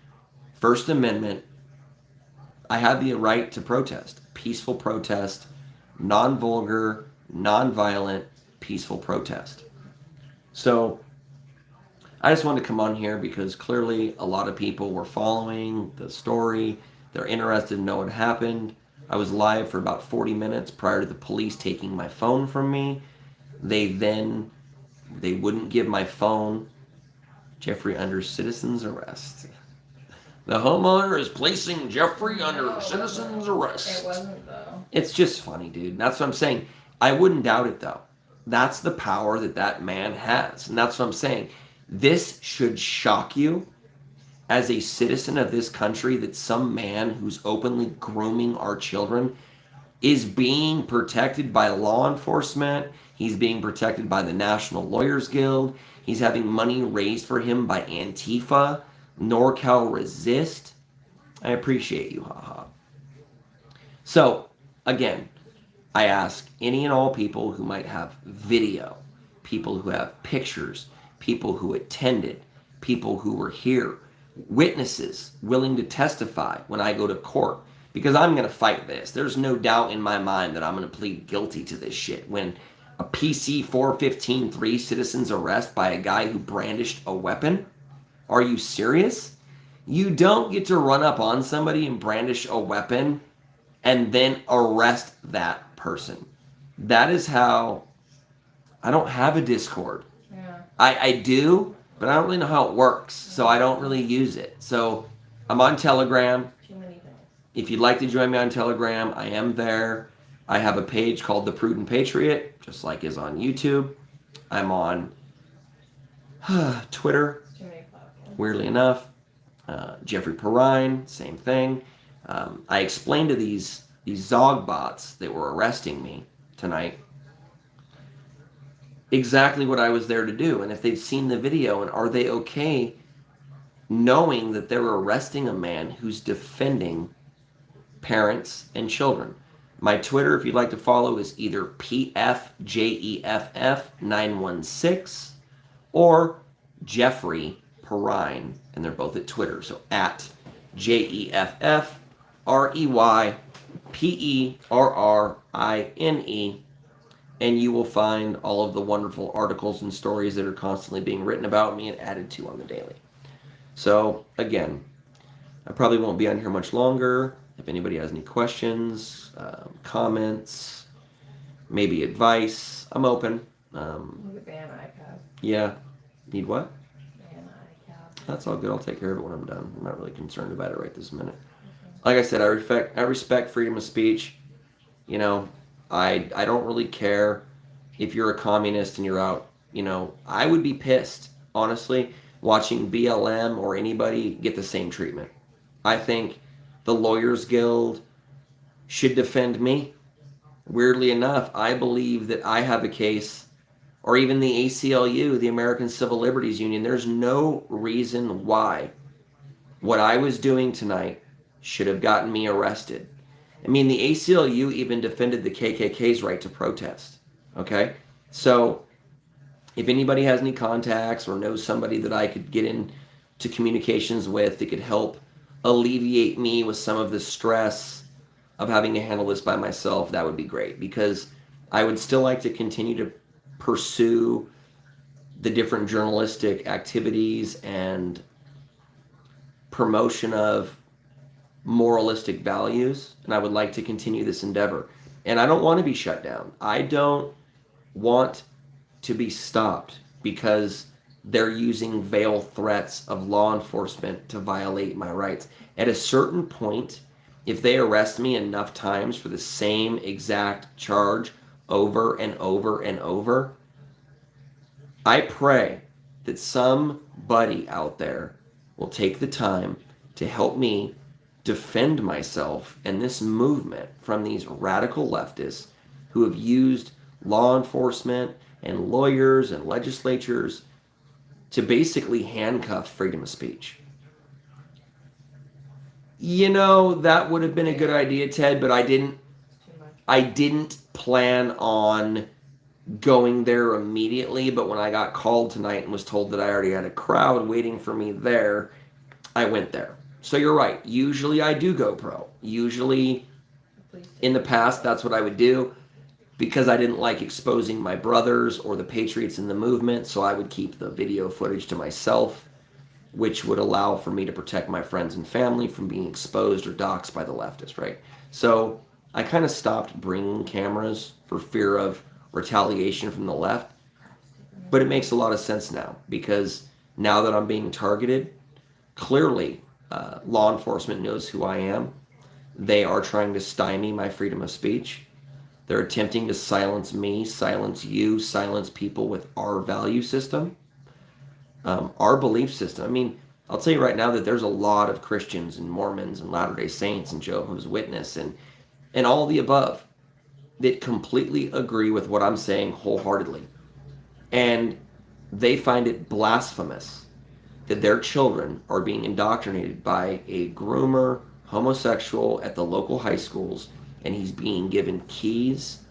[SPEAKER 1] First Amendment. I had the right to protest. Peaceful protest, non-vulgar, non-violent, peaceful protest. So I just wanted to come on here because clearly a lot of people were following the story. They're interested to know what happened. I was live for about 40 minutes prior to the police taking my phone from me. They wouldn't give my phone. Jeffrey under citizen's arrest. The homeowner is placing Jeffrey under citizen's arrest.
[SPEAKER 2] It wasn't, though.
[SPEAKER 1] It's just funny, dude. That's what I'm saying. I wouldn't doubt it, though. That's the power that man has. And that's what I'm saying. This should shock you as a citizen of this country that some man who's openly grooming our children is being protected by law enforcement. He's being protected by the National Lawyers Guild. He's having money raised for him by Antifa, NorCal Resist. I appreciate you, haha. So, again, I ask any and all people who might have video, people who have pictures, people who attended, people who were here, witnesses willing to testify when I go to court, because I'm going to fight this. There's no doubt in my mind that I'm going to plead guilty to this shit. When a PC 415-3 citizen's arrest by a guy who brandished a weapon? Are you serious? You don't get to run up on somebody and brandish a weapon and then arrest that person. That is how I don't have a Discord.
[SPEAKER 2] Yeah.
[SPEAKER 1] I do, but I don't really know how it works, so I don't really use it. So I'm on Telegram.
[SPEAKER 2] Too many things.
[SPEAKER 1] If you'd like to join me on Telegram, I am there. I have a page called The Prudent Patriot, just like is on YouTube. I'm on Twitter,
[SPEAKER 2] Too many platforms.
[SPEAKER 1] weirdly enough. Jeffrey Perrine, same thing. I explained to these Zog bots that were arresting me tonight exactly what I was there to do, and if they've seen the video, and are they okay knowing that they're arresting a man who's defending parents and children. My Twitter, if you'd like to follow, is either PFJEFF916 or Jeffrey Perrine, and they're both at Twitter. So at JEFFREYPERRINE, and you will find all of the wonderful articles and stories that are constantly being written about me and added to on the daily. So, again, I probably won't be on here much longer. If anybody has any questions, comments, maybe advice, I'm open.
[SPEAKER 2] Need a ban iPad.
[SPEAKER 1] Yeah. Need what?
[SPEAKER 2] Ban iPad.
[SPEAKER 1] That's all good. I'll take care of it when I'm done. I'm not really concerned about it right this minute. Like I said, I respect freedom of speech. You know, I don't really care if you're a communist and you're out. You know, I would be pissed, honestly, watching BLM or anybody get the same treatment. I think the Lawyers Guild should defend me. Weirdly enough, I believe that I have a case, or even the ACLU, the American Civil Liberties Union. There's no reason why what I was doing tonight should have gotten me arrested. I mean, the ACLU even defended the KKK's right to protest. Okay? So, if anybody has any contacts or knows somebody that I could get into communications with that could help alleviate me with some of the stress of having to handle this by myself, that would be great, because I would still like to continue to pursue the different journalistic activities and promotion of moralistic values, and I would like to continue this endeavor. And I don't want to be shut down. I don't want to be stopped because they're using veiled threats of law enforcement to violate my rights. At a certain point, if they arrest me enough times for the same exact charge over and over and over, I pray that somebody out there will take the time to help me defend myself and this movement from these radical leftists who have used law enforcement and lawyers and legislatures to basically handcuff freedom of speech. You know, that would have been a good idea, Ted, but I didn't plan on going there immediately, but when I got called tonight and was told that I already had a crowd waiting for me there, I went there. So you're right. Usually I do go pro. Usually in the past, that's what I would do, because I didn't like exposing my brothers or the patriots in the movement, so I would keep the video footage to myself, which would allow for me to protect my friends and family from being exposed or doxxed by the leftists, right? So I kind of stopped bringing cameras for fear of retaliation from the left, but it makes a lot of sense now, because now that I'm being targeted, clearly law enforcement knows who I am. They are trying to stymie my freedom of speech. They're attempting to silence me, silence you, silence people with our value system, our belief system. I mean, I'll tell you right now that there's a lot of Christians and Mormons and Latter-day Saints and Jehovah's Witness and all the above that completely agree with what I'm saying wholeheartedly. And they find it blasphemous that their children are being indoctrinated by a groomer, homosexual at the local high schools, and he's being given keys,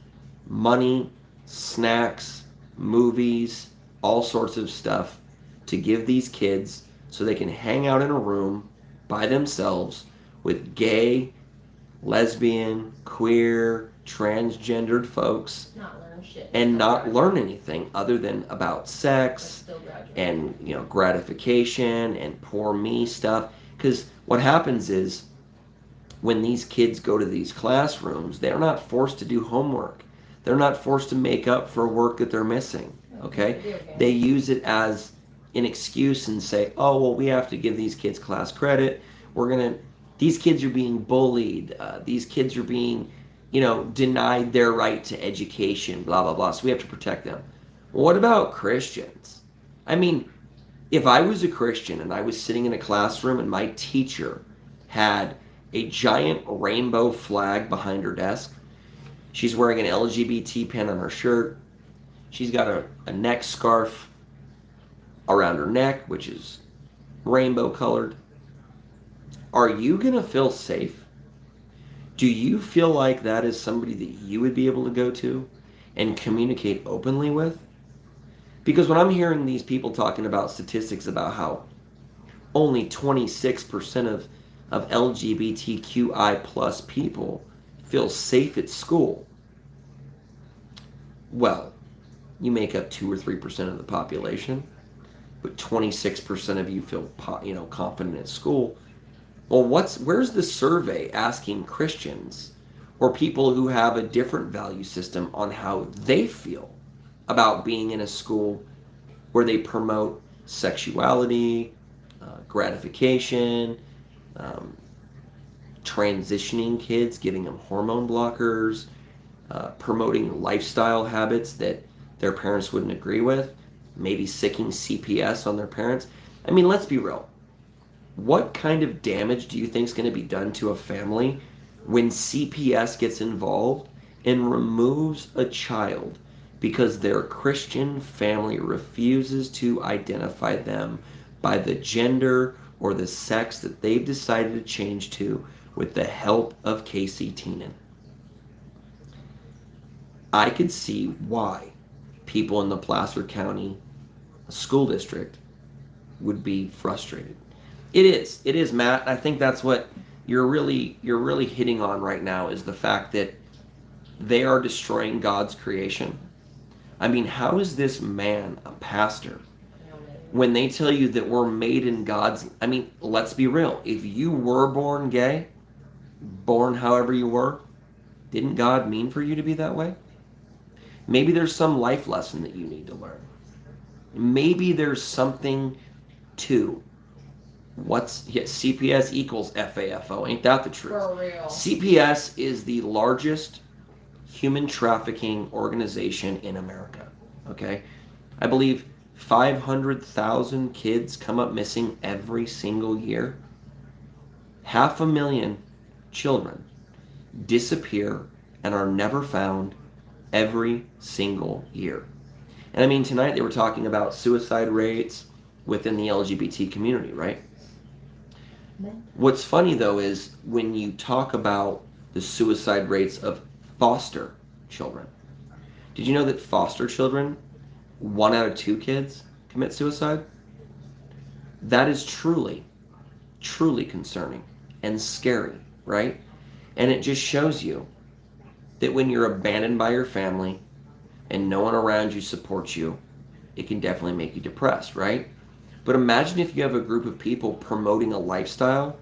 [SPEAKER 1] money, snacks, movies, all sorts of stuff to give these kids so they can hang out in a room by themselves with gay, lesbian, queer, transgendered folks, and not learn anything other than about sex and gratification and poor me stuff. Because what happens is when these kids go to these classrooms, they're not forced to do homework. They're not forced to make up for work that they're missing. Okay? They use it as an excuse and say, oh, well, we have to give these kids class credit. These kids are being bullied. These kids are being, denied their right to education, blah, blah, blah. So we have to protect them. Well, what about Christians? I mean, if I was a Christian and I was sitting in a classroom and my teacher had a giant rainbow flag behind her desk, she's wearing an LGBT pin on her shirt, she's got a neck scarf around her neck, which is rainbow colored, are you going to feel safe? Do you feel like that is somebody that you would be able to go to and communicate openly with? Because when I'm hearing these people talking about statistics about how only 26% of LGBTQI plus people feel safe at school, well, you make up 2 or 3% of the population, but 26% of you feel confident at school. Well, where's the survey asking Christians or people who have a different value system on how they feel about being in a school where they promote sexuality, gratification, transitioning kids, giving them hormone blockers, promoting lifestyle habits that their parents wouldn't agree with, maybe sicking CPS on their parents? I mean, let's be real. What kind of damage do you think is going to be done to a family when CPS gets involved and removes a child because their Christian family refuses to identify them by the gender or the sex that they've decided to change to with the help of Casey Teenan? I could see why people in the Placer County School District would be frustrated. It is, Matt. I think that's what you're really hitting on right now, is the fact that they are destroying God's creation. I mean, how is this man a pastor when they tell you that we're made in God's... I mean, let's be real. If you were born gay, born however you were, didn't God mean for you to be that way? Maybe there's some life lesson that you need to learn. Maybe there's something to CPS equals FAFO. Ain't that the truth?
[SPEAKER 2] For real.
[SPEAKER 1] CPS is the largest human trafficking organization in America. Okay? I believe 500,000 kids come up missing every single year. 500,000 children disappear and are never found every single year. And I mean, tonight they were talking about suicide rates within the LGBT community, right? What's funny, though, is when you talk about the suicide rates of foster children. Did you know that foster children, 1 out of 2 kids commit suicide? That is truly, truly concerning and scary, right? And it just shows you that when you're abandoned by your family and no one around you supports you, it can definitely make you depressed, right? But imagine if you have a group of people promoting a lifestyle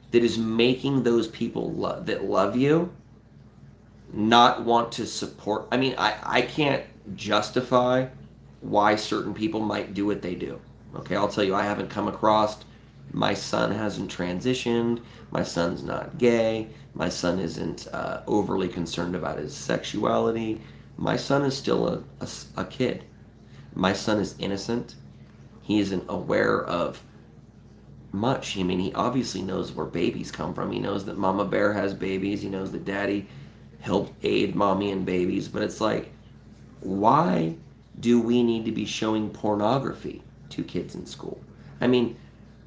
[SPEAKER 1] that is making those people that love you not want to support. I mean, I can't justify why certain people might do what they do. Okay, I'll tell you, I haven't come across, my son hasn't transitioned, my son's not gay, my son isn't overly concerned about his sexuality. My son is still a kid. My son is innocent. He isn't aware of much. I mean, he obviously knows where babies come from. He knows that Mama Bear has babies. He knows that Daddy helped aid Mommy and babies. But it's like, why do we need to be showing pornography to kids in school? I mean,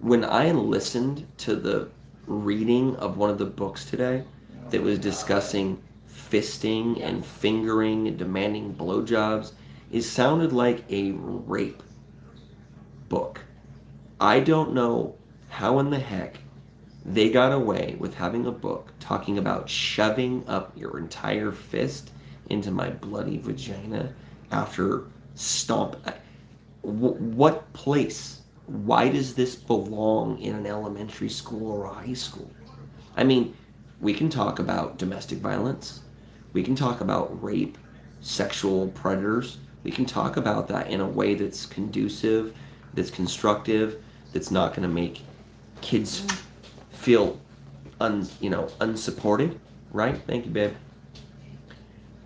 [SPEAKER 1] when I listened to the reading of one of the books today that was discussing fisting and fingering and demanding blowjobs, it sounded like a rape book. I don't know how in the heck they got away with having a book talking about shoving up your entire fist into my bloody vagina after what place Why does this belong in an elementary school or a high school? I mean, we can talk about domestic violence. We can talk about rape, sexual predators. We can talk about that in a way that's conducive, that's constructive, that's not going to make kids feel unsupported, right? Thank you, babe.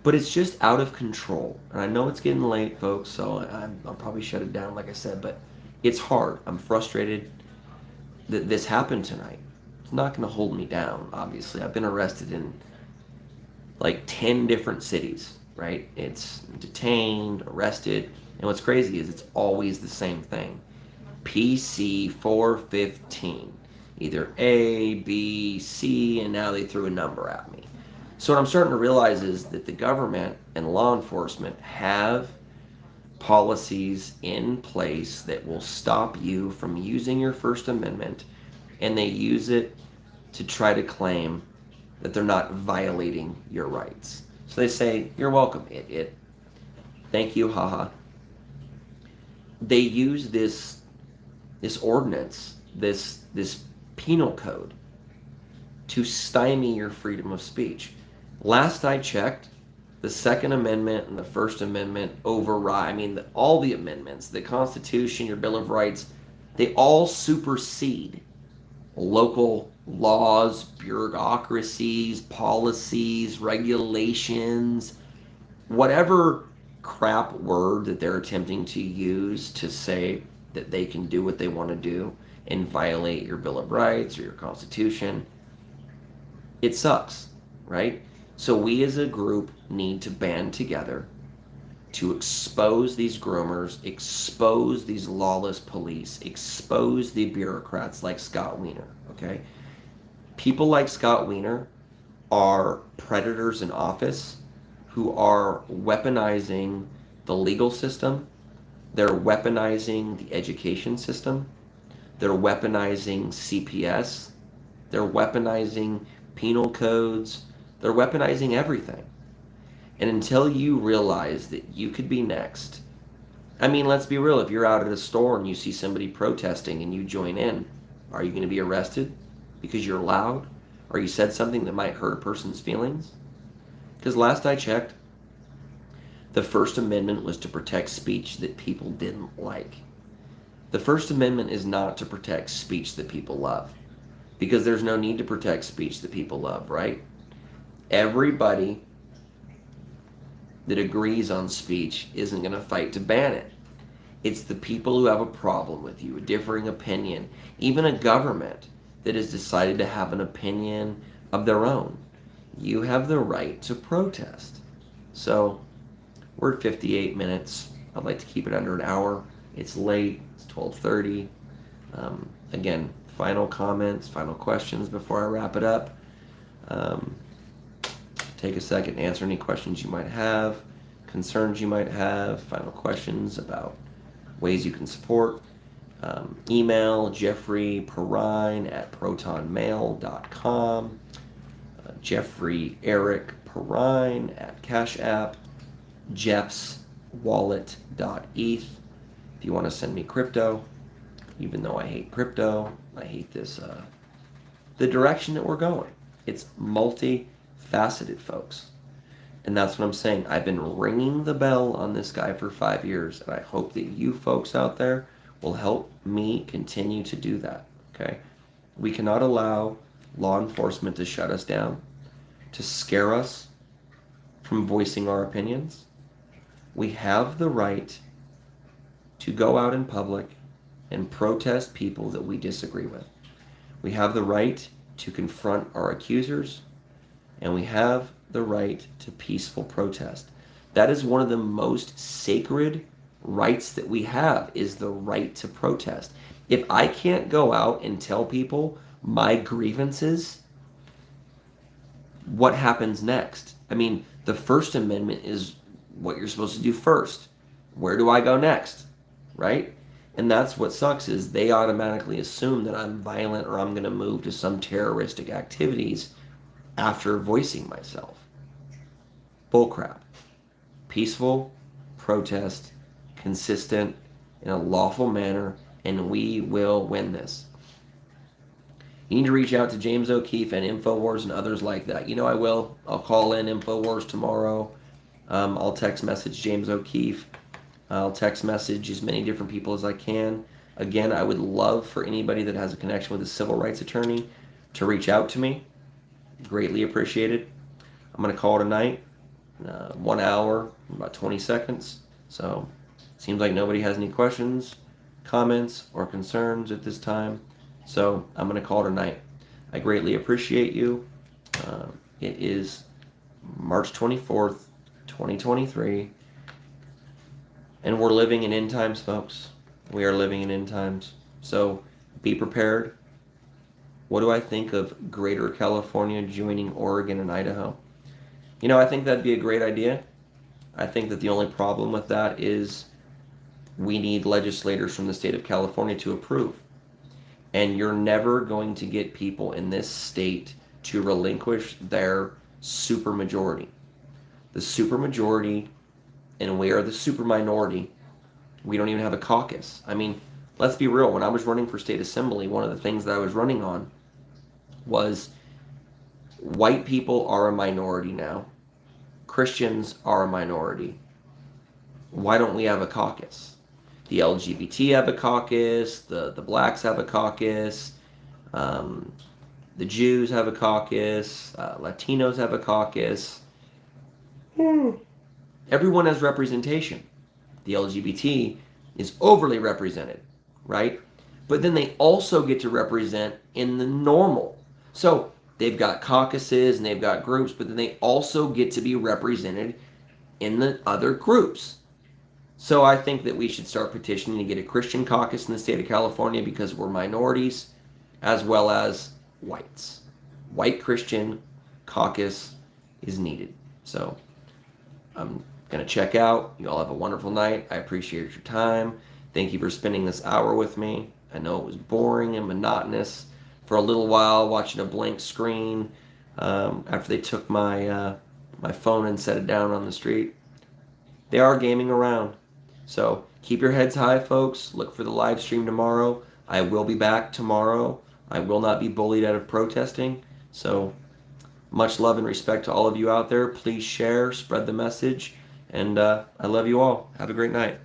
[SPEAKER 1] But it's just out of control. And I know it's getting late, folks, so I'll probably shut it down, like I said, but it's hard. I'm frustrated that this happened tonight. It's not going to hold me down, obviously. I've been arrested in like 10 different cities, right? It's detained, arrested, and what's crazy is it's always the same thing. PC 415. Either A, B, C, and now they threw a number at me. So what I'm starting to realize is that the government and law enforcement have policies in place that will stop you from using your First Amendment, and they use it to try to claim that they're not violating your rights. So they say, you're welcome, thank you, haha. They use this ordinance, this penal code, to stymie your freedom of speech. Last I checked, the Second Amendment and the First Amendment override, all the amendments, the Constitution, your Bill of Rights, they all supersede local laws, bureaucracies, policies, regulations, whatever crap word that they're attempting to use to say that they can do what they want to do and violate your Bill of Rights or your Constitution. It sucks, right? So we as a group need to band together to expose these groomers, expose these lawless police, expose the bureaucrats like Scott Wiener, okay? People like Scott Wiener are predators in office who are weaponizing the legal system. They're weaponizing the education system. They're weaponizing CPS. They're weaponizing penal codes. They're weaponizing everything. And until you realize that you could be next, let's be real. If you're out at a store and you see somebody protesting and you join in, are you going to be arrested because you're loud? Or you said something that might hurt a person's feelings? Because last I checked, the First Amendment was to protect speech that people didn't like. The First Amendment is not to protect speech that people love. Because there's no need to protect speech that people love, right? Everybody that agrees on speech isn't going to fight to ban it. It's the people who have a problem with you, a differing opinion, even a government that has decided to have an opinion of their own. You have the right to protest. So, we're at 58 minutes. I'd like to keep it under an hour. It's late. It's 12:30. Again, final comments, final questions before I wrap it up. Take a second to answer any questions you might have, concerns you might have, final questions about ways you can support. Email Jeffrey Perrine at protonmail.com. Jeffrey Eric Perrine at Cash App. jeffswallet.eth. If you want to send me crypto, even though I hate crypto, I hate this, the direction that we're going. It's multifaceted, folks. And that's what I'm saying. I've been ringing the bell on this guy for 5 years, and I hope that you folks out there will help me continue to do that, okay? We cannot allow law enforcement to shut us down, to scare us from voicing our opinions. We have the right to go out in public and protest people that we disagree with. We have the right to confront our accusers, and we have the right to peaceful protest. That is one of the most sacred rights that we have, is the right to protest. If I can't go out and tell people my grievances, what happens next? The First Amendment is what you're supposed to do first. Where do I go next? Right? And that's what sucks, is they automatically assume that I'm violent or I'm going to move to some terroristic activities after voicing myself. Bullcrap. Peaceful protest, consistent, in a lawful manner, and we will win this. You need to reach out to James O'Keefe and InfoWars and others like that. You know I will. I'll call in InfoWars tomorrow. I'll text message James O'Keefe. I'll text message as many different people as I can. Again, I would love for anybody that has a connection with a civil rights attorney to reach out to me. Greatly appreciated. I'm going to call it a night. 1 hour, about 20 seconds. So, seems like nobody has any questions, comments, or concerns at this time. So, I'm going to call it a night. I greatly appreciate you. It is March 24th, 2023. And we're living in end times, folks. We are living in end times. So, be prepared. What do I think of Greater California joining Oregon and Idaho? You know, I think that'd be a great idea. I think that the only problem with that is we need legislators from the state of California to approve. And you're never going to get people in this state to relinquish their supermajority. The supermajority, and we are the superminority. We don't even have a caucus. I mean, let's be real. When I was running for state assembly, one of the things that I was running on was white people are a minority now. Christians are a minority. Why don't we have a caucus? The LGBT have a caucus. The blacks have a caucus. The Jews have a caucus. Latinos have a caucus. Everyone has representation. The LGBT is overly represented, right? But then they also get to represent in the normal. So they've got caucuses and they've got groups, but then they also get to be represented in the other groups. So I think that we should start petitioning to get a Christian caucus in the state of California because we're minorities as well as whites. White Christian caucus is needed. So I'm going to check out. You all have a wonderful night. I appreciate your time. Thank you for spending this hour with me. I know it was boring and monotonous for a little while watching a blank screen after they took my phone and set it down on the street. They are gaming around. So keep your heads high, folks. Look for the live stream tomorrow. I will be back tomorrow. I will not be bullied out of protesting. So much love and respect to all of you out there. Please share, spread the message, and I love you all. Have a great night.